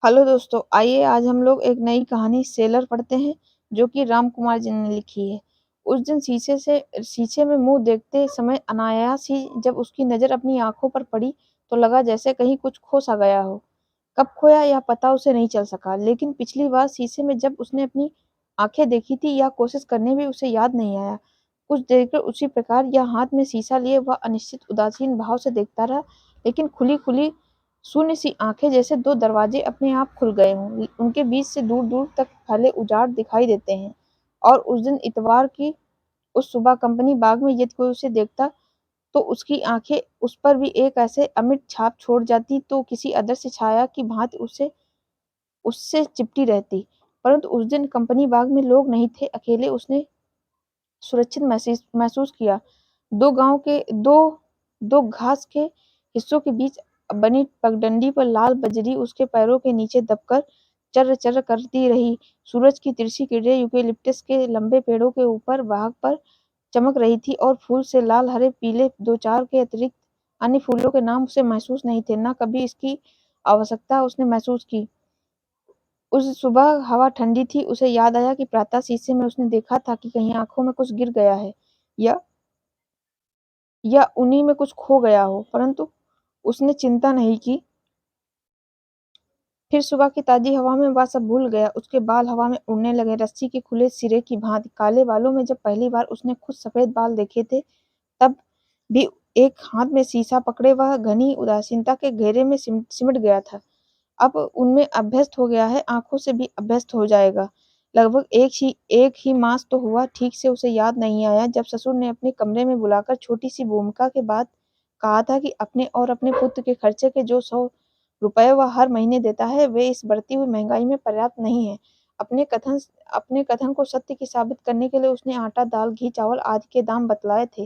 Hello दोस्तों, आइए आज हम लोग एक नई कहानी सेलर पढ़ते हैं जो कि राम कुमार जी ने लिखी है। उस दिन शीशे में मुंह देखते समय अनायास ही जब उसकी नजर अपनी आंखों पर पड़ी तो लगा जैसे कहीं कुछ खो सा गया हो। कब खोया यह पता उसे नहीं चल सका, लेकिन पिछली बार शीशे में जब उसने अपनी आंखें देखी थी यह कोशिश करने भी उसे याद नहीं आया। कुछ देर कर उसी प्रकार यह हाथ में शीशा लिए वह अनिश्चित उदासीन भाव से देखता रहा, लेकिन खुली खुली शून्य सी आंखें जैसे दो दरवाजे अपने आप खुल गए हों। उनके बीच से दूर दूर तक फैले उजाड़ दिखाई देते हैं। और उस दिन इतवार की उस सुबह कंपनी बाग में यदि कोई उसे देखता तो उसकी आंखें उस पर भी एक ऐसे अमिट छाप छोड़ जाती तो किसी अदृश्य छाया की भांति उसे उससे चिपटी रहती। परंतु उस दिन कंपनी बाग में लोग नहीं थे। अकेले उसने सुरक्षित महसूस किया। दो गांव के दो दो घास के हिस्सों के बीच बनी पगडंडी पर लाल बजरी उसके पैरों के नीचे दबकर चर्र चर्र करती रही। सूरज की तिरछी किरणें यूकेलिप्टस के लंबे पेड़ों के ऊपर बाग पर चमक रही थी और फूल से लाल हरे पीले दो चार के अतिरिक्त अन्य फूलों के नाम उसे महसूस नहीं थे, न कभी इसकी आवश्यकता उसने महसूस की। उस सुबह हवा ठंडी थी। उसे याद आया कि प्रातः शीशे में उसने देखा था कि कहीं आंखों में कुछ गिर गया है या या उन्हीं में कुछ खो गया हो, परंतु उसने चिंता नहीं की। फिर सुबह की ताजी हवा में वह सब भूल गया। उसके बाल हवा में उड़ने लगे, रस्सी के खुले सिरे की भांति। काले बालों में जब पहली बार उसने खुद सफेद बाल देखे थे तब भी एक हाथ में शीशा पकड़े वह घनी उदासीनता के घेरे में सिमट गया था। अब उनमें अभ्यस्त हो गया है, आंखों से भी अभ्यस्त हो जाएगा। लगभग एक ही मास तो हुआ, ठीक से उसे याद नहीं आया, जब ससुर ने अपने कमरे में बुलाकर छोटी सी भूमिका के बाद कहा था कि अपने और अपने पुत्र के खर्चे के जो 100 रुपये वह हर महीने देता है वे इस बढ़ती हुई महंगाई में पर्याप्त नहीं है। अपने कथन को सत्य की साबित करने के लिए उसने आटा दाल घी चावल आदि के दाम बतलाए थे।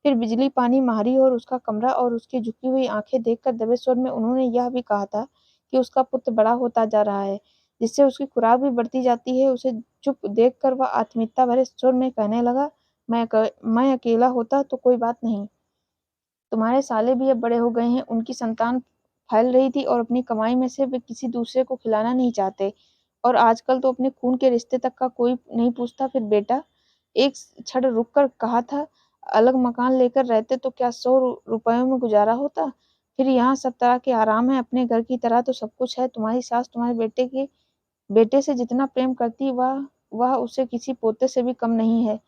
फिर बिजली पानी महारी और उसका कमरा और उसकी झुकी हुई आंखें देखकर दबे स्वर में उन्होंने यह भी कहा था कि उसका पुत्र बड़ा होता जा रहा है, जिससे उसकी खुराक भी बढ़ती जाती है। उसे चुप देखकर वह आत्मीयता भरे स्वर में कहने लगा, मैं अकेला होता तो कोई बात नहीं। तुम्हारे साले भी अब बड़े हो गए हैं, उनकी संतान फैल रही थी और अपनी कमाई में से वे किसी दूसरे को खिलाना नहीं चाहते। और आजकल तो अपने खून के रिश्ते तक का कोई नहीं पूछता। फिर बेटा एक क्षण रुक कर कहा था, अलग मकान लेकर रहते तो क्या 100 रुपयों में गुजारा होता। फिर यहाँ सब तरह के आराम है, अपने घर की तरह तो सब कुछ है। तुम्हारी सास तुम्हारे बेटे से जितना प्रेम करती वह उससे किसी पोते से भी कम नहीं है।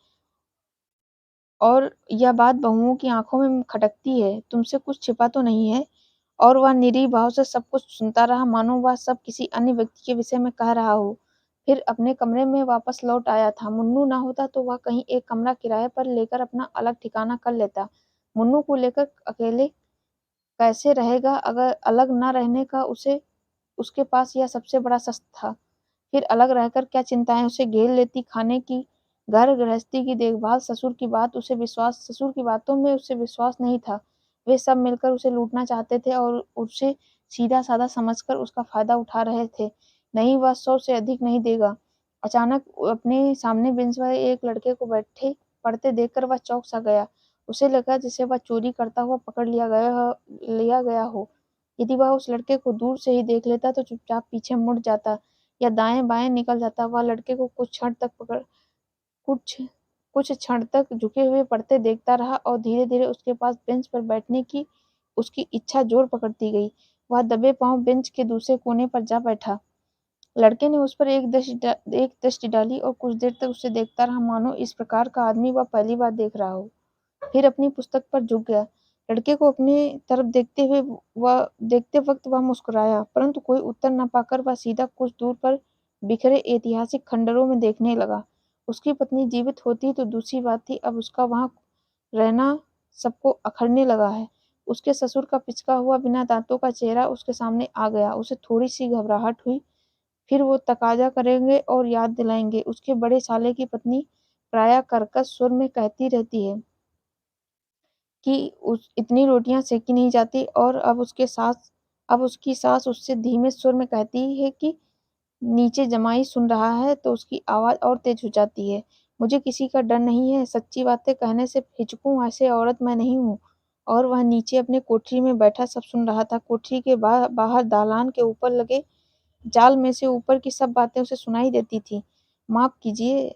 और यह बात बहुओं की आंखों में खटकती है, तुमसे कुछ छिपा तो नहीं है। और वह निरीह भाव से सब कुछ सुनता रहा, मानो वह सब किसी अन्य व्यक्ति के विषय में कह रहा हो। फिर अपने कमरे में वापस लौट आया था। मुन्नू ना होता तो वह कहीं एक कमरा किराए पर लेकर अपना अलग ठिकाना कर लेता। मुन्नू को लेकर अकेले कैसे रहेगा, अगर अलग न रहने का उसे उसके पास यह सबसे बड़ा शस्त्र था। फिर अलग रहकर क्या चिंताएं उसे घेर लेती, खाने की, घर गृहस्थी की देखभाल, ससुर की बातों में उसे विश्वास नहीं था। वे सब मिलकर उसे लूटना चाहते थे और उसे सीधा साधा समझकर उसका फायदा उठा रहे थे। नहीं, वह 100 से अधिक नहीं देगा। अचानक अपने सामने बेंच पर एक लड़के को बैठे पढ़ते देखकर वह चौंक सा गया। उसे लगा जैसे वह चोरी करता हुआ पकड़ लिया गया हो। यदि वह उस लड़के को दूर से ही देख लेता तो चुपचाप पीछे मुड़ जाता या दाएं बाएं निकल जाता। वह लड़के को कुछ कुछ क्षण तक झुके हुए पढ़ते देखता रहा और धीरे धीरे उसके पास बेंच पर बैठने की उसकी इच्छा जोर पकड़ती गई। वह दबे पांव बेंच के दूसरे कोने पर जा बैठा। लड़के ने उस पर एक दृष्टि डाली और कुछ देर तक उसे देखता रहा, मानो इस प्रकार का आदमी वह पहली बार देख रहा हो। फिर अपनी पुस्तक पर झुक गया। लड़के को अपने तरफ देखते वक्त वह मुस्कुराया, परंतु कोई उत्तर न पाकर वह सीधा कुछ दूर पर बिखरे ऐतिहासिक खंडरों में देखने लगा। उसकी पत्नी जीवित होती तो दूसरी बात थी, अब उसका वहां रहना सबको अखरने लगा है। उसके ससुर का पिचका हुआ बिना दांतों का चेहरा उसके सामने आ गया। उसे थोड़ी सी घबराहट हुई। फिर वो तकाजा करेंगे और याद दिलाएंगे। उसके बड़े साले की पत्नी प्रायः कर्कश स्वर में कहती रहती है कि उस इतनी रोटियां सेकी नहीं जाती, और अब उसकी सास उससे धीमे स्वर में कहती है कि नीचे जमाई सुन रहा है तो उसकी आवाज और तेज हो जाती है। मुझे किसी का डर नहीं है, सच्ची बातें कहने से हिचकूं ऐसे औरत मैं नहीं हूँ। और वह नीचे अपने कोठरी में बैठा सब सुन रहा था। कोठरी के बाहर दालान के ऊपर लगे जाल में से ऊपर की सब बातें उसे सुनाई देती थीं। माफ़ कीजिए,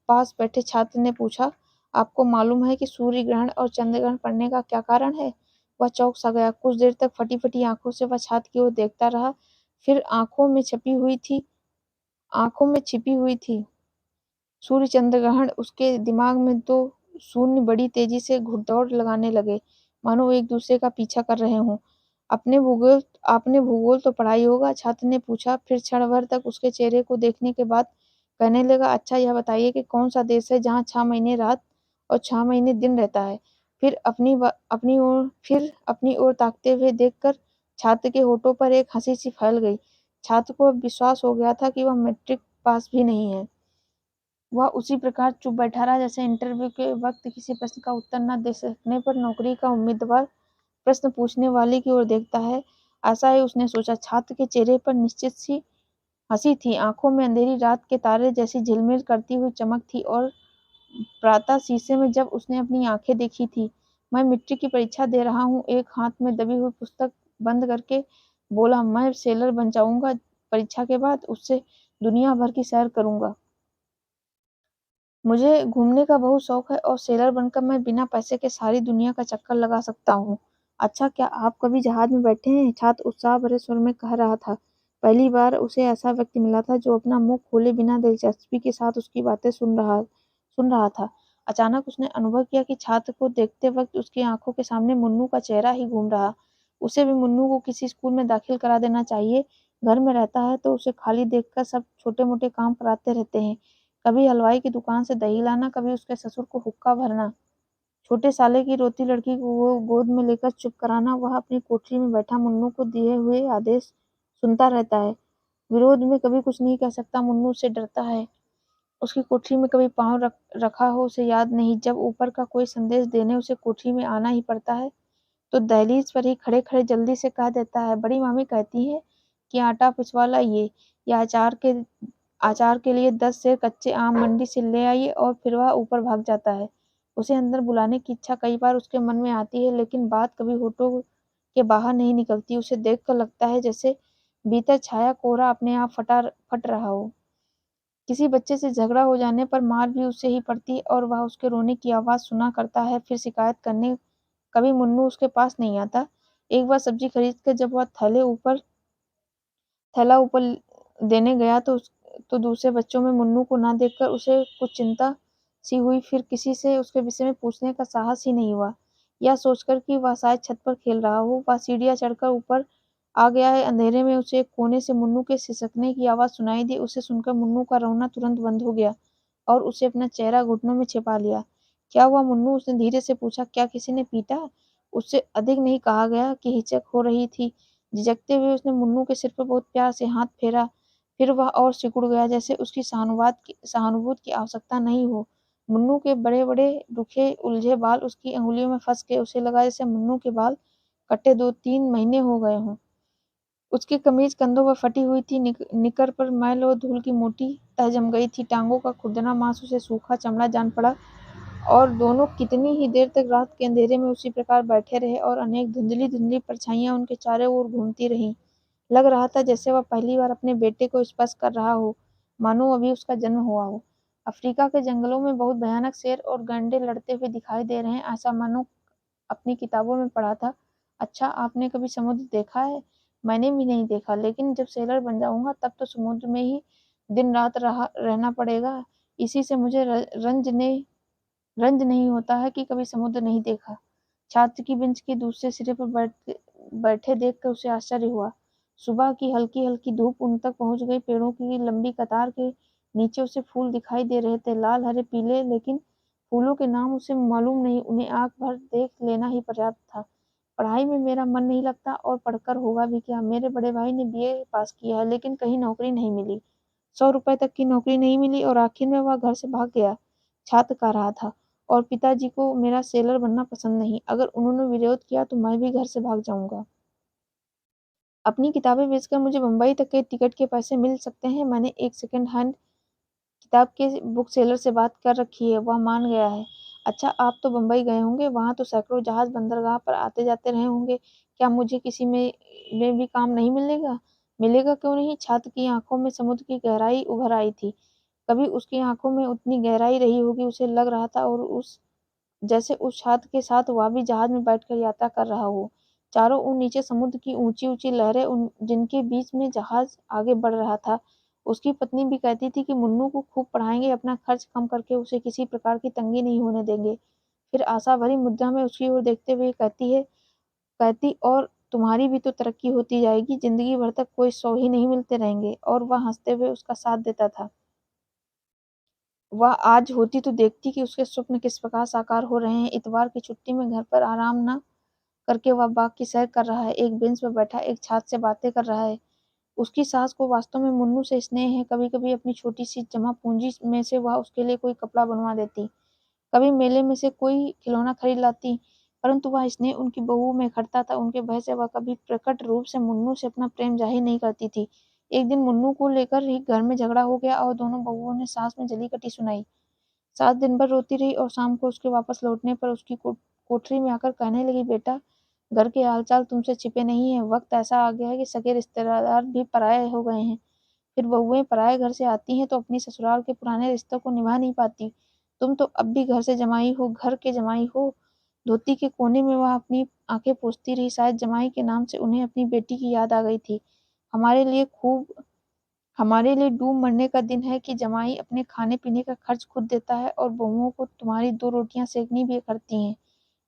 पास बैठे छात्र ने पूछा, आपको मालूम है कि सूर्य ग्रहण और चंद्र ग्रहण पड़ने का क्या कारण है? वह चौंक सा गया। कुछ देर तक फटी-फटी आँखों से वह छात्र की ओर देखता रहा, फिर आँखों में छिपी हुई थी सूर्य चंद्र ग्रहण उसके दिमाग में तो शून्य बड़ी तेजी से घुड़दौड़ लगाने लगे, मानो एक दूसरे का पीछा कर रहे हों। आपने भूगोल तो पढ़ा ही होगा? छात्र ने पूछा, फिर क्षण भर तक उसके चेहरे को देखने के बाद कहने लगा, अच्छा यह बताइए कि कौन सा देश है जहाँ 6 महीने रात और 6 महीने दिन रहता है? फिर अपनी ओर ताकते हुए देखकर छात्र के होठों पर एक हंसी सी फैल गई। छात्र को अब विश्वास हो गया था कि वह मैट्रिक पास भी नहीं है। वह उसी प्रकार चुप बैठा रहा जैसे इंटरव्यू के वक्त किसी प्रश्न का उत्तर न दे सकने पर नौकरी का उम्मीदवार प्रश्न पूछने वाले की ओर देखता है। ऐसा ही उसने सोचा। छात्र के चेहरे पर निश्चित सी हंसी थी, आंखों में अंधेरी रात के तारे जैसी झिलमिल करती हुई चमक थी और प्रातः शीशे में जब उसने अपनी आंखें देखी थी, मैं मिट्टी की परीक्षा दे रहा हूँ, एक हाथ में दबी हुई पुस्तक बंद करके बोला, मैं सेलर बन जाऊंगा, परीक्षा के बाद उससे दुनिया भर की सैर करूंगा। मुझे घूमने का बहुत शौक है और सेलर बनकर मैं बिना पैसे के सारी दुनिया का चक्कर लगा सकता हूँ। अच्छा, क्या आप कभी जहाज में बैठे हैं? छात्र उत्साह भरे स्वर में कह रहा था। पहली बार उसे ऐसा व्यक्ति मिला था जो अपना मुंह खोले बिना दिलचस्पी के साथ उसकी बातें सुन रहा था। अचानक उसने अनुभव किया कि छात्र को देखते वक्त उसकी आंखों के सामने मुन्नू का चेहरा ही घूम रहा। उसे भी मुन्नू को किसी स्कूल में दाखिल करा देना चाहिए। घर में रहता है तो उसे खाली देखकर सब छोटे मोटे काम कराते रहते हैं। कभी हलवाई की दुकान से दही लाना, कभी उसके ससुर को हुक्का भरना, छोटे साले की रोती लड़की को वो गोद में लेकर चुप कराना। वह अपनी कोठरी में बैठा मुन्नू को दिए हुए आदेश सुनता रहता है। विरोध में कभी कुछ नहीं कह सकता। मुन्नू उससे डरता है। उसकी कोठरी में कभी पाँव रखा हो उसे याद नहीं। जब ऊपर का कोई संदेश देने उसे कोठरी में आना ही पड़ता है तो दहलीज पर ही खड़े खड़े जल्दी से कह देता है, बड़ी मामी कहती है कि आटा पिसवा लाइए या अचार के लिए 10 सेर कच्चे आम मंडी से ले आइए और फिर वह ऊपर भाग जाता है। उसे अंदर बुलाने की इच्छा कई बार उसके मन में आती है, लेकिन बात कभी होठों के बाहर नहीं निकलती। उसे देखकर लगता है जैसे भीतर छाया कोहरा अपने आप फट रहा हो। किसी बच्चे से झगड़ा हो जाने पर मार भी उसे ही पड़ती और वह उसके रोने की आवाज़ सुना करता है। फिर शिकायत करने कभी मुन्नू उसके पास नहीं आता। एक बार सब्जी खरीद कर जब वह थैला ऊपर देने गया तो दूसरे बच्चों में मुन्नू को ना देखकर उसे कुछ चिंता सी हुई। फिर किसी से उसके विषय में पूछने का साहस ही नहीं हुआ। यह सोचकर कि वह शायद छत पर खेल रहा हो, वह सीढ़ियाँ चढ़कर ऊपर आ गया है। अंधेरे में उसे एक कोने से मुन्नू के सिसकने की आवाज़ सुनाई दी। उसे सुनकर मुन्नू का रोना तुरंत बंद हो गया और उसे अपना चेहरा घुटनों में छिपा लिया। क्या हुआ मुन्नू? उसने धीरे से पूछा। क्या किसी ने पीटा? उससे अधिक नहीं कहा गया कि हिचक हो रही थी। झिझकते हुए उसने मुन्नू के सिर पर बहुत प्यार से हाथ फेरा। फिर वह और सिकुड़ गया जैसे उसकी सहानुभूति की आवश्यकता नहीं हो। मुन्नू के बड़े-बड़े रुखे उलझे बाल उसकी अंगुलियों में फंस गए। उसे लगा जैसे मुन्नू के बाल कटे 2-3 महीने हो गए हों। उसकी कमीज कंधों पर फटी हुई थी, निकर पर मैल और धूल की मोटी तह जम गई थी। टांगों का खुरदरा मांस उसे सूखा चमड़ा जान पड़ा और दोनों कितनी ही देर तक रात के अंधेरे में उसी प्रकार बैठे रहे और अनेक धुंधली-धुंधली परछाइयां उनके चारों ओर घूमती रहीं। लग रहा था जैसे वह पहली बार अपने बेटे को स्पर्श कर रहा हो, मानो अभी उसका जन्म हुआ हो। अफ्रीका के जंगलों में बहुत भयानक शेर और गैंडे लड़ते हुए दिखाई दे रहे हैं, ऐसा मानो अपनी किताबों में पढ़ा था। अच्छा, आपने कभी समुद्र देखा है? मैंने भी नहीं देखा, लेकिन जब सेलर बन जाऊंगा तब तो समुद्र में ही दिन रात रहना पड़ेगा। इसी से मुझे रंज नहीं होता है कि कभी समुद्र नहीं देखा। छात्र की बेंच के दूसरे सिरे पर बैठे देखकर उसे आश्चर्य हुआ। सुबह की हल्की हल्की धूप उन तक पहुंच गई। पेड़ों की लंबी कतार के नीचे उसे फूल दिखाई दे रहे थे, लाल हरे पीले, लेकिन फूलों के नाम उसे मालूम नहीं। उन्हें आंख भर देख लेना ही पर्याप्त था। पढ़ाई में मेरा मन नहीं लगता और पढ़कर होगा भी क्या? मेरे बड़े भाई ने बीए पास किया है, लेकिन कहीं नौकरी नहीं मिली। 100 रुपए तक की नौकरी नहीं मिली और आखिर में वह घर से भाग गया। छात्र कह रहा था, और पिताजी को मेरा सेलर बनना पसंद नहीं। अगर उन्होंने विरोध किया तो मैं भी घर से भाग जाऊंगा। अपनी किताबें बेचकर मुझे बम्बई तक के टिकट के पैसे मिल सकते हैं। मैंने एक सेकंड हैंड किताब के बुक सेलर से बात कर रखी है, वह मान गया है। अच्छा, आप तो बम्बई गए होंगे, वहां तो सैकड़ों जहाज बंदरगाह पर आते जाते रहे होंगे। क्या मुझे किसी में भी काम नहीं मिलेगा? मिलेगा क्यों नहीं? छात्र की आंखों में समुद्र की गहराई उभर आई थी। कभी उसकी आंखों में उतनी गहराई रही होगी, उसे लग रहा था, और उस जैसे उस छात्र के साथ वह भी जहाज में बैठकर यात्रा कर रहा हो। चारों ओर नीचे समुद्र की ऊंची ऊंची लहरें, उन जिनके बीच में जहाज आगे बढ़ रहा था। उसकी पत्नी भी कहती थी कि मुन्नू को खूब पढ़ाएंगे, अपना खर्च कम करके उसे किसी प्रकार की तंगी नहीं होने देंगे। फिर आशा भरी मुद्रा में उसकी ओर देखते हुए कहती, और तुम्हारी भी तो तरक्की होती जाएगी, जिंदगी भर तक कोई 100 ही नहीं मिलते रहेंगे। और वह हंसते हुए उसका साथ देता था। वह आज होती तो देखती कि उसके स्वप्न किस प्रकार साकार हो रहे हैं। इतवार की छुट्टी में घर पर आराम न करके वह बाग की सैर कर रहा है, एक बेंच पर बैठा एक छात्र से बातें कर रहा है। उसकी सास को वास्तव में मुन्नू से स्नेह है। कभी कभी अपनी छोटी सी जमा पूंजी में से वह उसके लिए कोई कपड़ा बनवा देती, कभी मेले में से कोई खिलौना खरीद लाती, परंतु वह स्नेह उनकी बहू में खटता था। उनके भय से वह कभी प्रकट रूप से मुन्नू से अपना प्रेम जाहिर नहीं करती थी। एक दिन मुन्नू को लेकर ही घर में झगड़ा हो गया और दोनों बहुओं ने सास में जली कटी सुनाई। सास दिन भर रोती रही और शाम को उसके वापस लौटने पर उसकी कोठरी में आकर कहने लगी, बेटा, घर के हालचाल तुमसे छिपे नहीं है। वक्त ऐसा आ गया है कि सगे रिश्तेदार भी पराये हो गए हैं। फिर बहुएं पराये घर से आती हैं तो अपनी ससुराल के पुराने रिश्तों को निभा नहीं पाती। तुम तो अब भी घर से जमाई हो, घर के जमाई हो। धोती के कोने में वह अपनी आंखें पोंछती रही। शायद जमाई के नाम से उन्हें अपनी बेटी की याद आ गई थी। हमारे लिए खूब हमारे लिए डूब मरने का दिन है कि जमाई अपने खाने पीने का खर्च खुद देता है और बहुओं को तुम्हारी 2 रोटियां सेकनी भी करती हैं।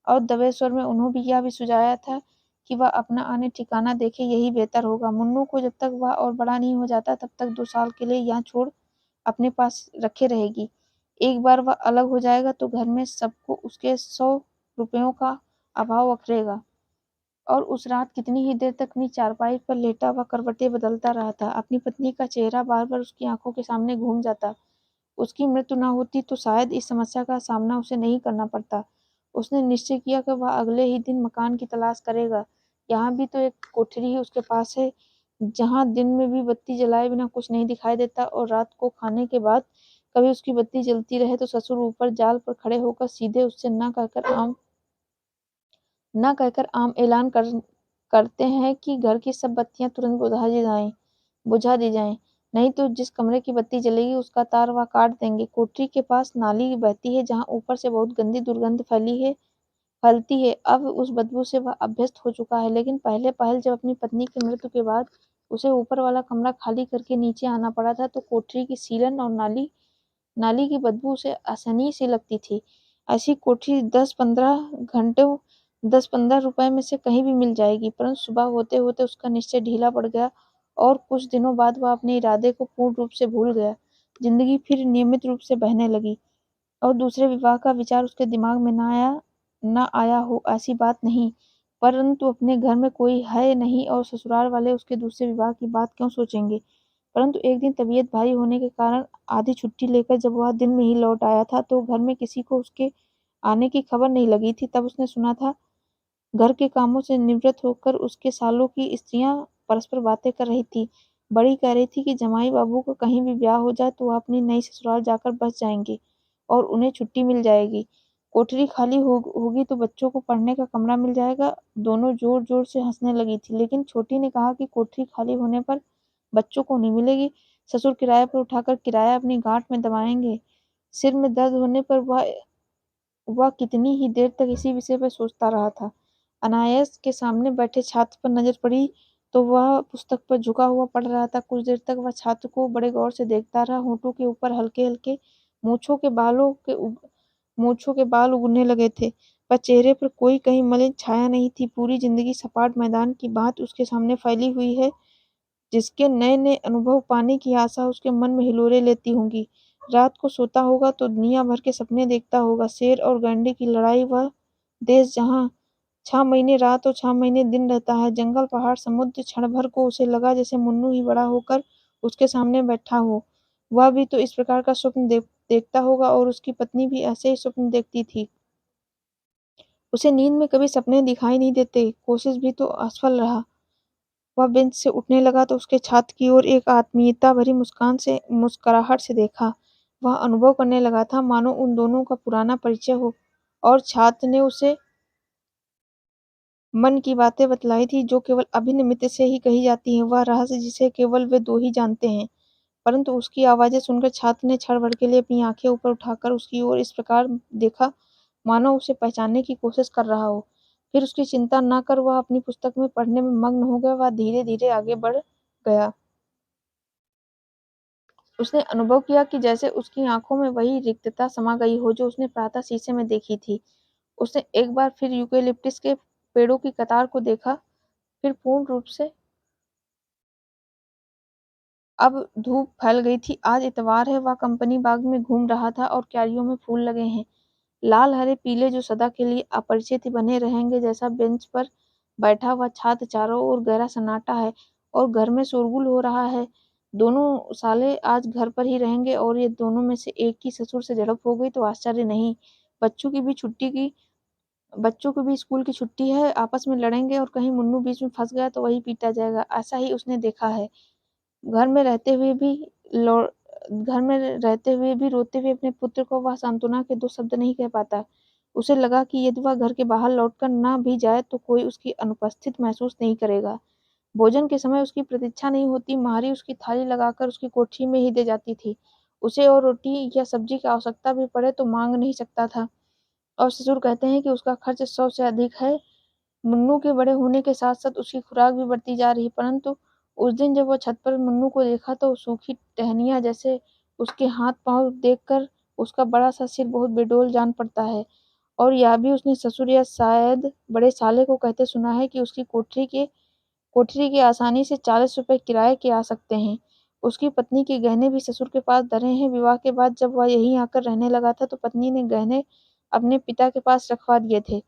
और दबे स्वर में उन्होंने यह भी सुझाया था कि वह अपना आने ठिकाना देखे, यही बेहतर होगा। मुन्नू को जब तक वह और बड़ा नहीं हो जाता तब तक 2 साल के लिए यहाँ छोड़ अपने पास रखे रहेगी। एक बार वह अलग हो जाएगा तो घर में सबको उसके 100 रुपयों का अभाव अखरेगा। और उस रात कितनी ही देर तक अपनी चारपाई पर लेटा वह करवटें बदलता रहा था। अपनी पत्नी का चेहरा बार बार उसकी आंखों के सामने घूम जाता। उसकी मृत्यु न होती तो शायद इस समस्या का सामना उसे नहीं करना पड़ता। उसने निश्चय किया कि वह अगले ही दिन मकान की तलाश करेगा। यहाँ भी तो एक कोठरी ही उसके पास है, जहाँ दिन में भी बत्ती जलाए बिना कुछ नहीं दिखाई देता, और रात को खाने के बाद कभी उसकी बत्ती जलती रहे तो ससुर ऊपर जाल पर खड़े होकर सीधे उससे न कहकर आम ऐलान करते हैं कि घर की सब बत्तियां तुरंत बुझा दी जाएं, नहीं तो जिस कमरे की बत्ती जलेगी उसका तार वह काट देंगे। कोठरी के पास नाली बहती है, जहाँ ऊपर से बहुत गंदी दुर्गंध फैलती है। अब उस बदबू से वह अभ्यस्त हो चुका है, लेकिन पहले पहल जब अपनी पत्नी की मृत्यु के बाद उसे ऊपर वाला कमरा खाली करके नीचे आना पड़ा था, तो कोठरी की सीलन और नाली की बदबू उसे असहनीय सी लगती थी। ऐसी कोठरी 10-15 रुपए में से कहीं भी मिल जाएगी। परंतु सुबह होते होते उसका निश्चय ढीला पड़ गया और कुछ दिनों बाद वह अपने इरादे को पूर्ण रूप से भूल गया। जिंदगी फिर नियमित रूप से बहने लगी और दूसरे विवाह का विचार उसके दिमाग में न आया हो, ऐसी बात नहीं। परंतु अपने घर में कोई है नहीं और ससुराल वाले उसके दूसरे विवाह की बात क्यों सोचेंगे। परंतु एक दिन तबीयत भारी होने के कारण आधी छुट्टी लेकर जब वह दिन में ही लौट आया था, तो घर में किसी को उसके आने की खबर नहीं लगी थी। तब उसने सुना था, घर के कामों से निवृत्त होकर उसके सालों की स्त्रियां परस्पर बातें कर रही थी। बड़ी कह रही थी कि जमाई बाबू का कहीं भी ब्याह हो जाए तो वह अपनी नई ससुराल जाकर बस जाएंगे और उन्हें छुट्टी मिल जाएगी। कोठरी खाली होगी तो बच्चों को पढ़ने का कमरा मिल जाएगा। दोनों जोर जोर से हंसने लगी थी, लेकिन छोटी ने कहा कि कोठरी खाली होने पर बच्चों को नहीं मिलेगी। ससुर किराए पर उठाकर किराया अपनी गांठ में दबाएंगे। सिर में दर्द होने पर वह कितनी ही देर तक इसी विषय पर सोचता रहा था। अनायास के सामने बैठे छात्र पर नजर पड़ी तो वह पुस्तक पर झुका हुआ पढ़ रहा था। कुछ देर तक वह छात्र को बड़े गौर से देखता रहा। होठों के ऊपर हल्के हल्के मूछों के बाल उगने लगे थे, पर चेहरे पर कोई कहीं मलिन छाया नहीं थी। पूरी जिंदगी सपाट मैदान की भांति उसके सामने फैली हुई है, जिसके नए नए अनुभव पाने की आशा उसके मन में हिलोरे लेती होंगी। रात को सोता होगा तो दुनिया भर के सपने देखता होगा। शेर और गैंडे की लड़ाई, वह देश जहाँ 6 महीने रात और 6 महीने दिन रहता है, जंगल पहाड़ समुद्र। क्षण भर को उसे लगा जैसे मुन्नू ही बड़ा होकर उसके सामने बैठा हो। वह भी तो इस प्रकार का स्वप्न देखता होगा और उसकी पत्नी भी ऐसे ही स्वप्न देखती थी। उसे नींद में कभी सपने दिखाई नहीं देते। कोशिश भी तो असफल रहा। वह बेंच से उठने लगा तो उसके छात्र की ओर एक आत्मीयता भरी मुस्कुराहट से देखा। वह अनुभव करने लगा था मानो उन दोनों का पुराना परिचय हो और छात्र ने उसे मन की बातें बतलाई थी जो केवल अभिन्न मित्र से ही कही जाती हैं, वह रहस्य जिसे केवल वे दो ही जानते हैं। परंतु उसकी आवाज़ें सुनकर छात्र ने क्षण भर के लिए अपनी आंखें ऊपर उठाकर उसकी ओर इस प्रकार देखा, मानो उसे पहचानने की कोशिश कर रहा हो। फिर उसकी चिंता न कर वह अपनी पुस्तक में पढ़ने में मग्न हो गया। वह धीरे-धीरे आगे बढ़ गया। उसने अनुभव किया कि जैसे उसकी आंखों में वही रिक्तता समा गई हो जो उसने प्रातः शीशे में देखी थी। उसने एक बार फिर यूकेलिप्टस के पेड़ों की कतार को देखा, फिर पूर्ण रूप से। अब धूप फैल गई थी। आज इतवार है। वह कंपनी बाग में घूम रहा था और क्यारियों में फूल लगे हैं, लाल हरे पीले, जो सदा के लिए अपरिचित बने रहेंगे। जैसा बेंच पर बैठा हुआ छात्र, चारों ओर गहरा सन्नाटा है और घर में शोरगुल हो रहा है। दोनों साले आज घर पर ही रहेंगे और ये दोनों में से एक की ससुर से झड़प हो गई तो आश्चर्य नहीं। बच्चों की भी छुट्टी की बच्चों की भी स्कूल की छुट्टी है, आपस में लड़ेंगे और कहीं मुन्नू बीच में फंस गया तो वही पीटा जाएगा। ऐसा ही उसने देखा है। घर में रहते हुए भी लौ घर में रहते हुए भी रोते हुए अपने पुत्र को वह सांत्वना के दो शब्द नहीं कह पाता। उसे लगा कि यदि वह घर के बाहर लौटकर न भी जाए तो कोई उसकी अनुपस्थित महसूस नहीं करेगा। भोजन के समय उसकी प्रतीक्षा नहीं होती। महारी उसकी थाली लगाकर उसकी कोठरी में ही दे जाती थी। उसे और रोटी या सब्जी की आवश्यकता भी पड़े तो मांग नहीं सकता था। और ससुर कहते हैं कि उसका खर्च 100 से अधिक है। मुन्नू के बड़े होने के साथ-साथ उसकी खुराक भी बढ़ती जा रही, परंतु उस दिन जब वह छत पर मुन्नू को देखा तो सूखी टहनियाँ जैसे उसके हाथ-पाँव देखकर उसका बड़ा-सा सिर बहुत बेडौल जान पड़ता है। और यह भी उसने ससुर या शायद बड़े साले को कहते सुना है कि उसकी कोठरी के आसानी से 40 रुपए किराए के आ सकते हैं। उसकी पत्नी के गहने भी ससुर के पास धरे हैं। विवाह के बाद जब वह यहीं आकर रहने लगा था तो पत्नी ने गहने अपने पिता के पास रखवा दिए थे।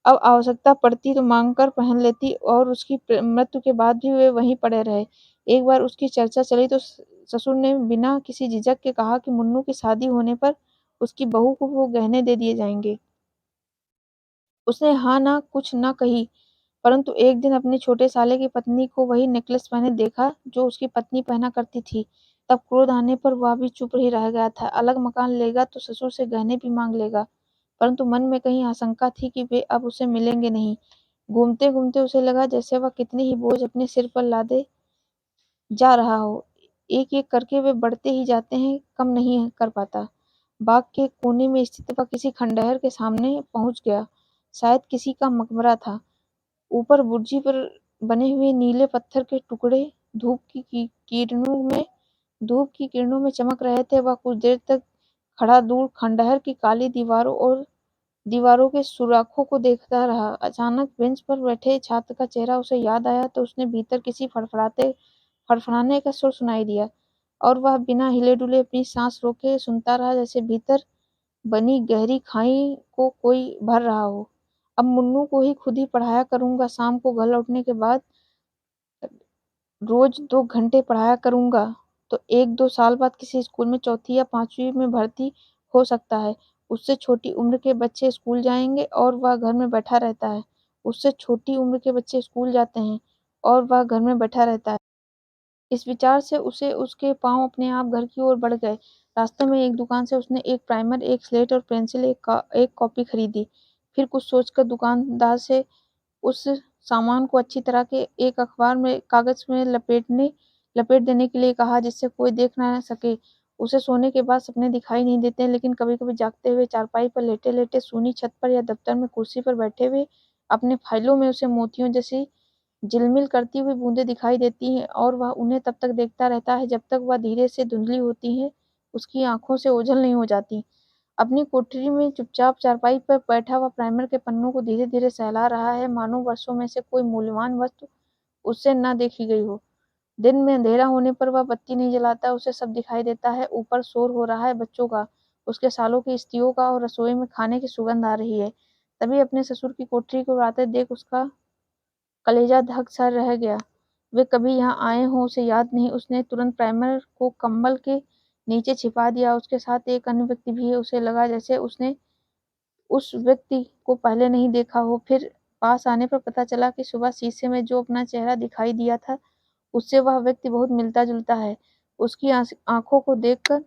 अब आवश्यकता पड़ती तो मांग कर पहन लेती और उसकी मृत्यु के बाद भी वे वहीं पड़े रहे। एक बार उसकी चर्चा चली तो ससुर ने बिना किसी झिझक के कहा कि मुन्नू की शादी होने पर उसकी बहू को वो गहने दे दिए जाएंगे। उसने हाँ ना कुछ न कही, परंतु एक दिन अपने छोटे साले की पत्नी को वही नेकलेस पहने देखा जो उसकी पत्नी पहना करती थी। तब क्रोध आने पर वह भी चुप ही रह गया था। अलग मकान लेगा तो ससुर से गहने भी मांग लेगा, परंतु मन में कहीं आशंका थी कि वे अब उसे मिलेंगे नहीं। घूमते-घूमते उसे लगा जैसे वह कितने ही बोझ अपने सिर पर लादे जा रहा हो। एक-एक करके वे बढ़ते ही जाते हैं, कम नहीं कर पाता। बाग के कोने में स्थित वह किसी खंडहर के सामने पहुंच गया। शायद किसी का मकबरा था। ऊपर बुर्जी पर बने हुए नीले पत्थर के टुकड़े धूप की किरणों में धूप की किरणों में चमक रहे थे। वह कुछ देर तक खड़ा दूर खंडहर की काली दीवारों के सुराखों को देखता रहा। अचानक बेंच पर बैठे छात्र का चेहरा उसे याद आया तो उसने भीतर किसी फड़फड़ाने का सुर सुनाई दिया और वह बिना हिले डुले अपनी सांस रोके सुनता रहा, जैसे भीतर बनी गहरी खाई को कोई भर रहा हो। अब मुन्नू को ही खुद ही पढ़ाया करूंगा। शाम को घर लौटने के बाद रोज 2 घंटे पढ़ाया करूंगा तो 1-2 साल बाद किसी स्कूल में चौथी या पांचवी में भर्ती हो सकता है। उससे छोटी उम्र के बच्चे स्कूल जाएंगे और वह घर में बैठा रहता है। उससे छोटी उम्र के बच्चे स्कूल जाते हैं और वह घर में बैठा रहता है। इस विचार से उसके पांव अपने आप घर की ओर बढ़ गए। रास्ते में एक दुकान से उसने एक प्राइमर, एक स्लेट और पेंसिल, एक कॉपी खरीदी। फिर कुछ सोचकर दुकानदार से उस सामान को अच्छी तरह के एक अखबार में कागज में लपेट देने के लिए कहा, जिससे कोई देख ना सके। उसे सोने के बाद सपने दिखाई नहीं देते, लेकिन कभी-कभी जागते हुए चारपाई पर लेटे-लेटे, सूनी छत पर या दफ्तर में कुर्सी पर बैठे हुए अपने फाइलों में उसे मोतियों जैसी झिलमिल करती हुई बूंदें दिखाई देती हैं और वह उन्हें तब तक देखता रहता है जब तक वह धीरे से धुंधली होती हैं, उसकी आंखों से ओझल नहीं हो जाती। अपनी कोठरी में चुपचाप चारपाई पर बैठा हुआ प्राइमर के पन्नों को धीरे-धीरे सहला रहा है, मानो वर्षों में से कोई मूल्यवान वस्तु उससे न देखी गई हो। दिन में अंधेरा होने पर वह बत्ती नहीं जलाता, उसे सब दिखाई देता है। ऊपर शोर हो रहा है बच्चों का, उसके सालों की स्त्रियों का और रसोई में खाने की सुगंध आ रही है। तभी अपने ससुर की कोठरी को आते देख उसका कलेजा धक सा रह गया। वे कभी यहाँ आए हों उसे याद नहीं। उसने तुरंत प्राइमर को कंबल के नीचे छिपा दिया। उसके साथ एक अन्य व्यक्ति भी है। उसे लगा जैसे उसने उस व्यक्ति को पहले नहीं देखा हो। फिर पास आने पर पता चला कि सुबह शीशे में जो अपना चेहरा दिखाई दिया था उससे वह व्यक्ति बहुत मिलता जुलता है। उसकी आंखों को देखकर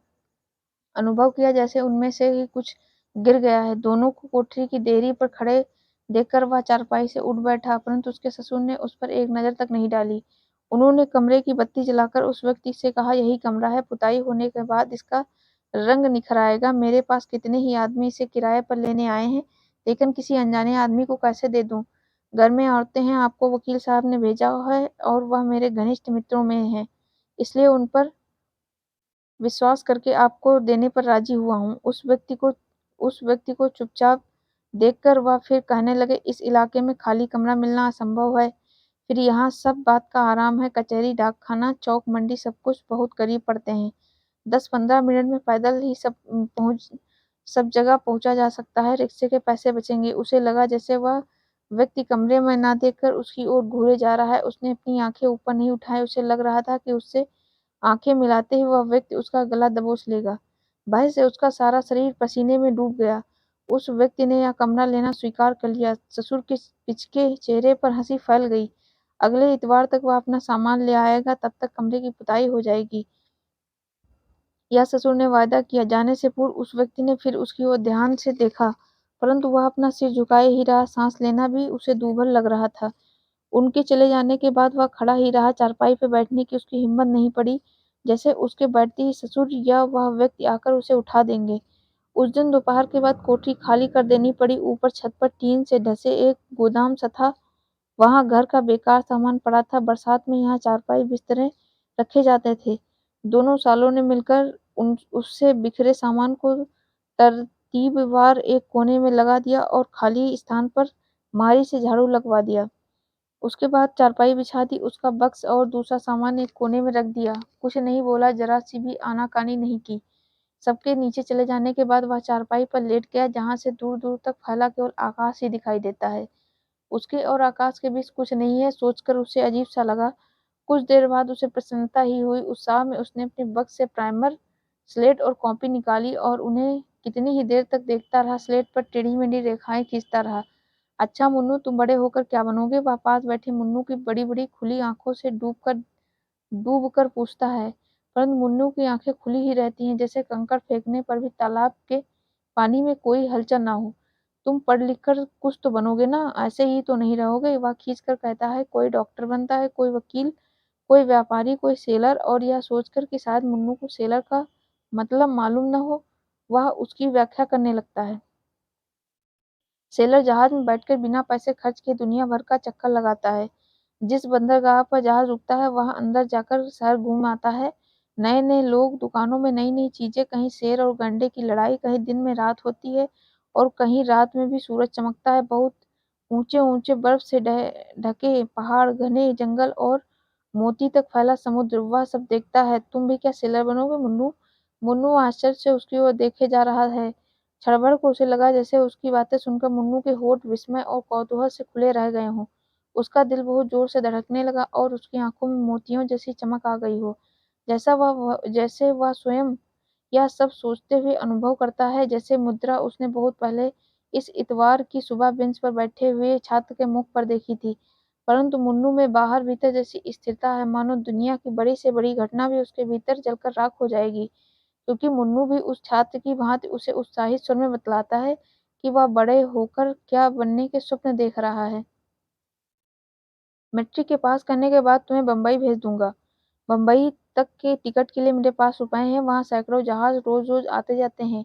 अनुभव किया जैसे उनमें से ही कुछ गिर गया है। दोनों को कोठरी की देहरी पर खड़े देखकर वह चारपाई से उठ बैठा, परंतु उसके ससुर ने उस पर एक नज़र तक नहीं डाली। उन्होंने कमरे की बत्ती जलाकर उस व्यक्ति से कहा, यही कमरा है, पुताई होने के बाद इसका रंग निखर आएगा। मेरे पास कितने ही आदमी इसे किराए पर लेने आए हैं, लेकिन किसी अनजाने आदमी को कैसे दे दूं? घर में औरतें हैं, आपको वकील साहब ने भेजा है और वह मेरे घनिष्ठ मित्रों में हैं, इसलिए उन पर विश्वास करके आपको देने पर राजी हुआ हूँ। उस व्यक्ति को चुपचाप देखकर वह फिर कहने लगे, इस इलाके में खाली कमरा मिलना असंभव है। फिर यहाँ सब बात का आराम है, कचहरी, डाकखाना, चौक, मंडी सब कुछ बहुत करीब पड़ते हैं। 10-15 मिनट में पैदल ही सब जगह पहुंचा जा सकता है। रिक्शे के पैसे बचेंगे। उसे लगा जैसे वह व्यक्ति कमरे में ना देखकर उसकी ओर घूरे जा रहा है। उसने अपनी आंखें ऊपर नहीं उठाई। उसे लग रहा था कि उससे आंखें मिलाते ही वह व्यक्ति उसका गला दबोच लेगा। भय से उसका सारा शरीर पसीने में डूब गया। उस व्यक्ति ने यह कमरा लेना स्वीकार कर लिया। ससुर के पिचके चेहरे पर हंसी फैल गई। अगले इतवार तक वह अपना सामान ले आएगा, तब तक कमरे की पुताई हो जाएगी। यह ससुर ने वायदा किया। जाने से पूर्व उस व्यक्ति ने फिर उसकी ओर ध्यान से देखा, परंतु वह अपना सिर झुकाए ही रहा। सांस लेना भी उसे दूभर लग रहा था। उनके चले जाने के बाद वह खड़ा ही रहा। चारपाई पर बैठने की उसकी हिम्मत नहीं पड़ी, जैसे उसके बैठते ही ससुर या वह व्यक्ति आकर उसे उठा देंगे। उस दिन दोपहर के बाद कोठरी खाली कर देनी पड़ी। ऊपर छत पर टीन से ढसे एक गोदाम सा था। वहां घर का बेकार सामान पड़ा था। बरसात में यहाँ चारपाई बिस्तरे रखे जाते थे। दोनों सालों ने मिलकर उससे बिखरे सामान को तरतीबवार एक कोने में लगा दिया और खाली स्थान पर मारी से झाड़ू लगवा दिया। उसके बाद चारपाई बिछा दी, उसका बक्स और दूसरा सामान एक कोने में रख दिया। कुछ नहीं बोला, जरा सी भी आनाकानी नहीं की। सबके नीचे चले जाने के बाद वह चारपाई पर लेट गया, जहां से दूर दूर तक फैला केवल आकाश ही दिखाई देता है। उसके और आकाश के बीच कुछ नहीं है, सोचकर उसे अजीब सा लगा। कुछ देर बाद उसे प्रसन्नता ही हुई। उत्साह में उसने अपने बक्स से प्राइमर, स्लेट और कॉपी निकाली और उन्हें कितनी ही देर तक देखता रहा। स्लेट पर टेढ़ी मेढ़ी रेखाएं खींचता रहा। अच्छा मुन्नू, तुम बड़े होकर क्या बनोगे? वह पास बैठे मुन्नू की बड़ी बड़ी खुली आंखों से डूब कर पूछता है, परंतु मुन्नू की आंखें खुली ही रहती हैं, जैसे कंकड़ फेंकने पर भी तालाब के पानी में कोई हलचल ना हो। तुम पढ़ लिख कर कुछ तो बनोगे ना, ऐसे ही तो नहीं रहोगे। वह खींच कर कहता है, कोई डॉक्टर बनता है, कोई वकील, कोई व्यापारी, कोई सेलर। और यह सोचकर कि शायद मुन्नू को सेलर का मतलब मालूम न हो, वह उसकी व्याख्या करने लगता है। सेलर जहाज में बैठकर बिना पैसे खर्च किए दुनिया भर का चक्कर लगाता है। जिस बंदरगाह पर जहाज रुकता है वहां अंदर जाकर शहर घूम आता है। नए नए लोग, दुकानों में नई नई चीजें, कहीं शेर और गंडे की लड़ाई, कहीं दिन में रात होती है और कहीं रात में भी सूरज चमकता है। बहुत ऊंचे ऊंचे बर्फ से ढके पहाड़, घने जंगल और मोती तक फैला समुद्र, वह सब देखता है। तुम भी क्या सेलर बनोगे मुन्नू? मुन्नू आश्चर्य से उसकी ओर देखे जा रहा है। क्षणभर को उसे लगा जैसे उसकी बातें सुनकर मुन्नू के होंठ विस्मय और कौतूहल से खुले रह गए हों। उसका दिल बहुत जोर से धड़कने लगा और उसकी आंखों में मोतियों जैसी चमक आ गई हो। जैसे वह स्वयं यह सब सोचते हुए अनुभव करता है। जैसे मुद्रा उसने बहुत पहले इस इतवार की सुबह बेंच पर बैठे हुए छात्र के मुख पर देखी थी। परंतु मुन्नू में बाहर भीतर जैसी स्थिरता है, मानो दुनिया की बड़ी से बड़ी घटना भी उसके भीतर जलकर राख हो जाएगी। क्योंकि मुन्नू भी उस छात्र की भांति उसे उत्साहित स्वर में बतलाता है कि वह बड़े होकर क्या बनने के स्वप्न देख रहा है। मैट्रिक के पास करने के बाद तुम्हें बम्बई भेज दूंगा। बम्बई तक के टिकट के लिए मेरे पास रुपए हैं। वहां सैकड़ों जहाज रोज रोज आते जाते हैं।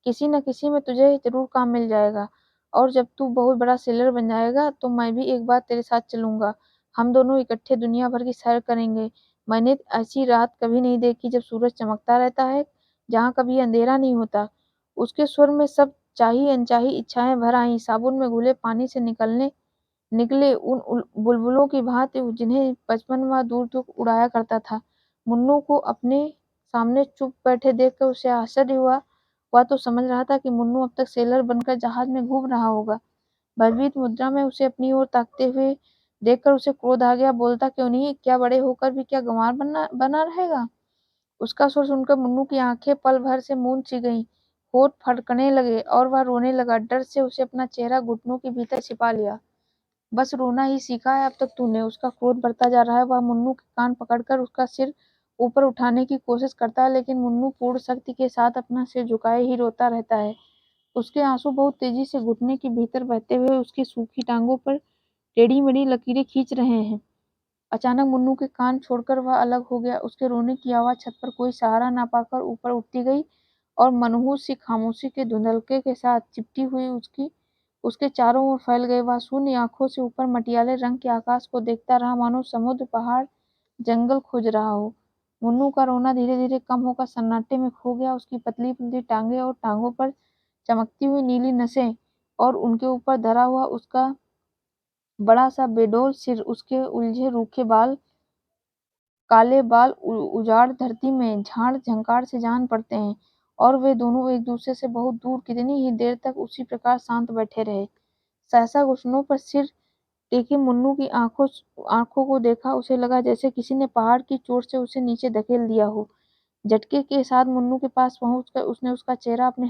किसी न किसी में तुझे जरूर काम मिल जाएगा। और जब तू बहुत बड़ा सेलर बन जाएगा तो मैं भी एक बार तेरे साथ चलूंगा। हम दोनों इकट्ठे दुनिया भर की सैर करेंगे। मैंने ऐसी रात कभी नहीं देखी जब सूरज चमकता रहता है, जहाँ कभी अंधेरा नहीं होता। उसके स्वर में सब चाही अनचाही इच्छाएं भर आईं, साबुन में घुले पानी से निकले उन बुलबुलों की भांति जिन्हें बचपन वह दूर दूर उड़ाया करता था। मुन्नू को अपने सामने चुप बैठे देखकर उसे आश्चर्य हुआ। वह तो समझ रहा था कि मुन्नू अब तक सेलर बनकर जहाज में घूम रहा होगा। भयभीत मुद्रा में उसे अपनी ओर ताकते हुए देखकर उसे क्रोध आ गया। बोलता क्यों नहीं, क्या बड़े होकर भी क्या गंवार बना रहेगा? उसका स्वर सुनकर मुन्नू की आंखें पल भर से मूंद सी गईं। होठ फड़कने लगे और वह रोने लगा। डर से उसे अपना चेहरा घुटनों के भीतर छिपा लिया। बस रोना ही सीखा है अब तक तूने। उसका क्रोध बढ़ता जा रहा है। वह मुन्नू के कान पकड़कर उसका सिर ऊपर उठाने की कोशिश करता है, लेकिन मुन्नू पूर्ण शक्ति के साथ अपना सिर झुकाए ही रोता रहता है। उसके आंसू बहुत तेजी से घुटने के भीतर बहते हुए उसकी सूखी टांगों पर टेढ़ी-मेढ़ी लकीरें खींच रहे हैं। अचानक मुन्नू के कान छोड़कर वह अलग हो गया। उसके रोने की आवाज़ छत पर कोई सहारा ना पाकर ऊपर उठती गई और मनहूस सी खामोशी के धुंधलके के साथ चिपटी हुई उसके चारों ओर फैल गए। वह शून्य आंखों से ऊपर मटियाले रंग के आकाश को देखता रहा, मानो समुद्र, पहाड़, जंगल खोज रहा हो। मुन्नू का रोना धीरे-धीरे कम होकर सन्नाटे में खो गया। उसकी पतली-पतली टांगें और टांगों पर चमकती हुई नीली नसें और उनके ऊपर धरा हुआ उसका बड़ा सा बेडौल सिर, उसके उलझे रूखे काले बाल उजाड़ धरती में झाड़ झंकार से जान पड़ते हैं। और वे दोनों एक दूसरे से बहुत दूर कितनी ही देर तक उसी प्रकार शांत बैठे रहे। सहसा घुटनों पर सिर टेके मुन्नू की आंखों को देखा। उसे लगा जैसे किसी ने पहाड़ की चोट से उसे नीचे धकेल दिया हो। झटके के साथ मुन्नू के पास पहुंचकर उसने उसका चेहरा अपने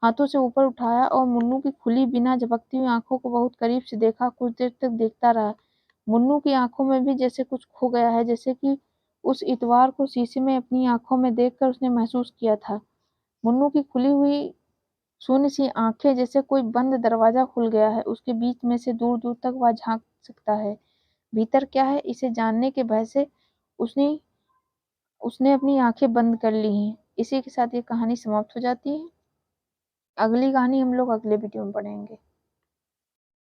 हाथों से ऊपर उठाया और मुन्नू की खुली बिना झपकती हुई आंखों को बहुत करीब से देखा। कुछ देर तक देखता रहा। मुन्नू की आंखों में भी जैसे कुछ खो गया है, जैसे कि उस इतवार को शीशे में अपनी आंखों में देखकर उसने महसूस किया था। मुन्नू की खुली हुई शून्य सी आंखें, जैसे कोई बंद दरवाजा खुल गया है। उसके बीच में से दूर दूर तक वह झांक सकता है। भीतर क्या है, इसे जानने के भय से उसने उसने अपनी आंखें बंद कर ली हैं। इसी के साथ ये कहानी समाप्त हो जाती है। अगली कहानी हम लोग अगले वीडियो में पढ़ेंगे।